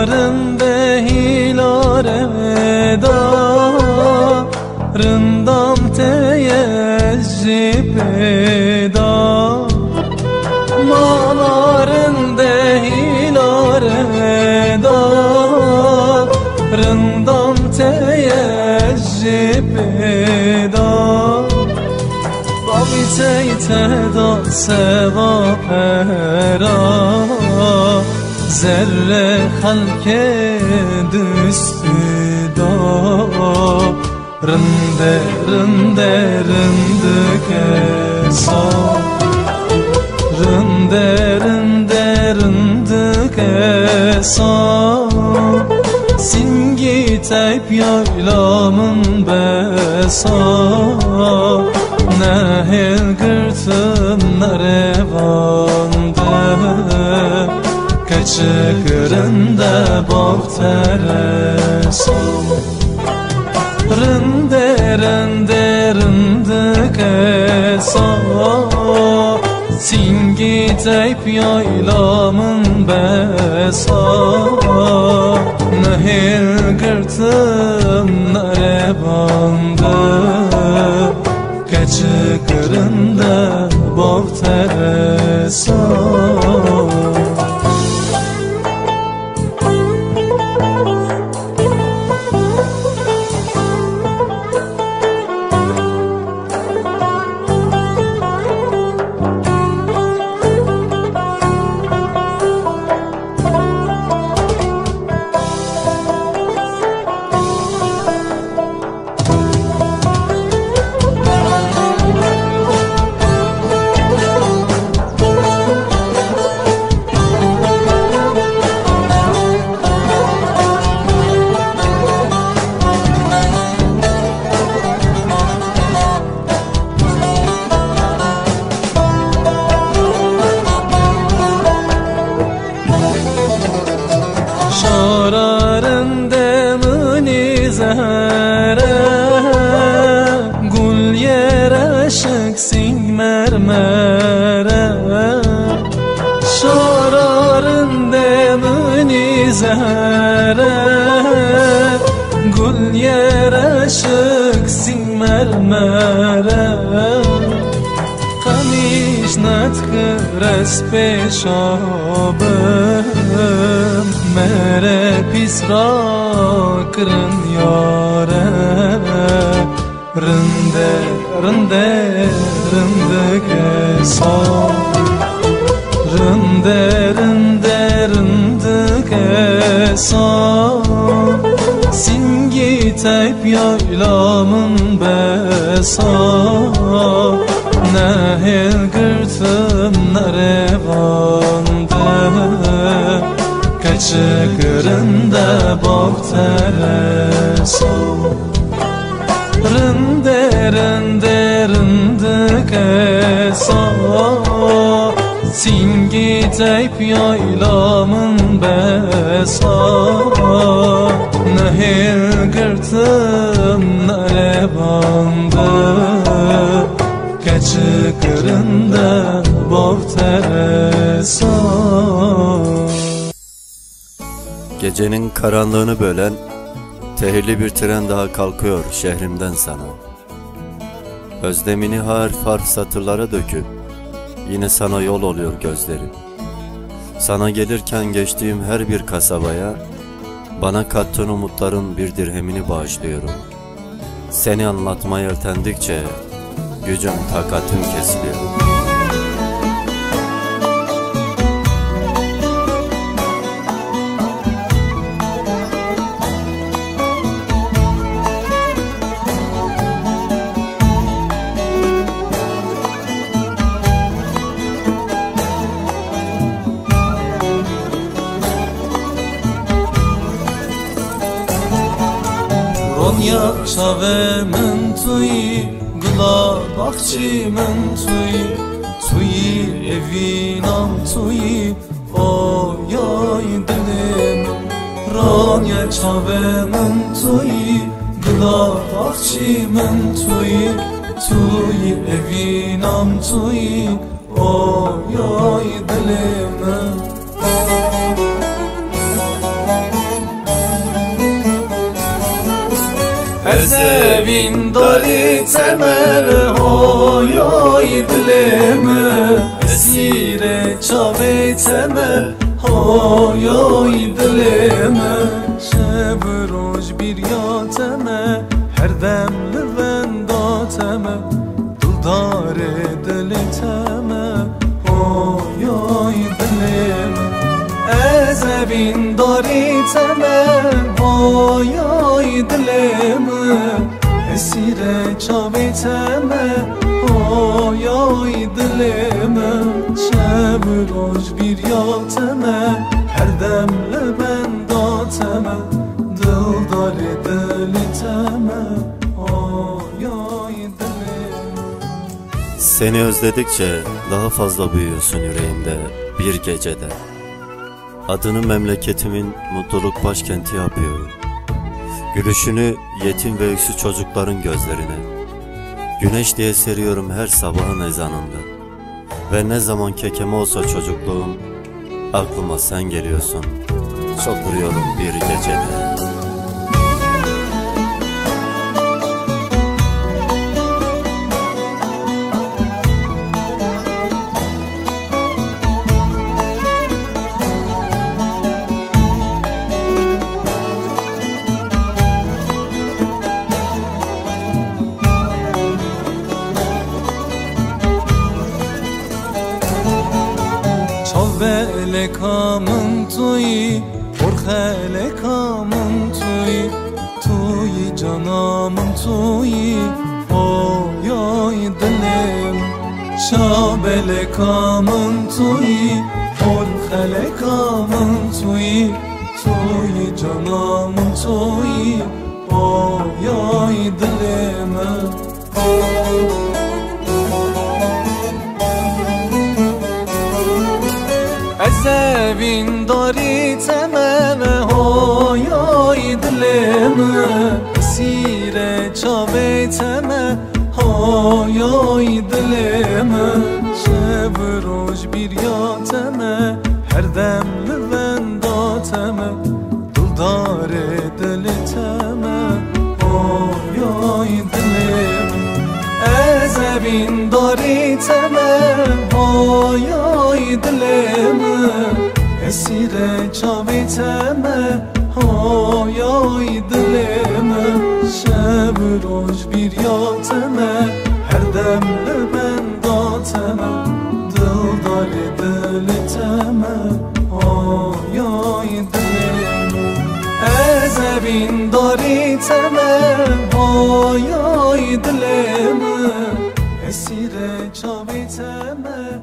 Şaralarında hilareda rındam teyezzip eda Malarında hilareda rındam teyezzip eda Babi teyteda sevap era Zerre halke düstü da Rinde rinde rindik esa Rinde rinde rindik esa Singi teyp yaylamın besa Nehil gırtın nerevandı Keçikirinde bak teresa Rinde rinde rindik esa Singi teyp yaylamın besa Nehil gırtın nerevandı Keçikirinde bak teresa Şararında mını zehre Gul yere şıksın mermere Şararında mını zehre Gul yere şıksın mermere Kamişnat kıres peşabım Mere pisra kırın yâre Rinde rinde rindik esa Rinde rinde rindik esa Singi teyp yaylamın besa Nehil gırtın nerevandı Keçikirinde bak teresa Rinde rinde rindik esa Singi teyp yaylamın besa Nehil gırtın nerevandı Keçikirinde bak teresa Gecenin karanlığını bölen tehirli bir tren daha kalkıyor şehrimden sana. Özlemini harf harf satırlara döküp yine sana yol oluyor gözlerim. Sana gelirken geçtiğim her bir kasabaya bana kattığın umutların bir dirhemini bağışlıyorum. Seni anlatmaya yeltendikçe gücüm takatim kesiliyor. Ronya çave min tuyi Gula bakçı min tuyi Tuyi evinam tuyi Oy oy dilim Ronya çave min tuyi Gula bakçı min tuyi Tuyi evinam tuyi Oy oy dilim از evin داری تمر های دلم اسیر چاوی تمر های دلم شب روز بیریاتمه هر دم لونداتمه دلدار دلتمه های دلم از evin داری تمه های دلم اسیر چاوی تمه های دلم شب روز بیریاتمه هر دم لبنداتمه دلدار دلتمه های دلم. Seni özledikçe daha fazla büyüyorsun yüreğimde bir gecede. Adını memleketimin mutluluk başkenti yapıyorum. Gülüşünü yetim ve öksüz çocukların gözlerine. Güneş diye seriyorum her sabahın ezanında. Ve ne zaman kekeme olsa çocukluğum, aklıma sen geliyorsun. Sokuruyorum bir gecede. Lekamın tuyi, orhe lekamın tuyi, tuyi canamın tuyi, oy oy dilim. Şabe lekamın tuyi, orhe lekamın tuyi, tuyi canamın tuyi, oy oy dilim. از evin داری تمه های دلم اسیر چاوی تمه های دلم شب روز بیریاتمه هر دم لونداتمه دلدار دلتمه های دلم از evin داری تمه های دلم اسیر چاوی تمه های دلم شب روز بیریاتمه هر دم لبنداتمه دلدار دلتمه های دلم از evin داری تمه های دلم اسیر چاوی تمه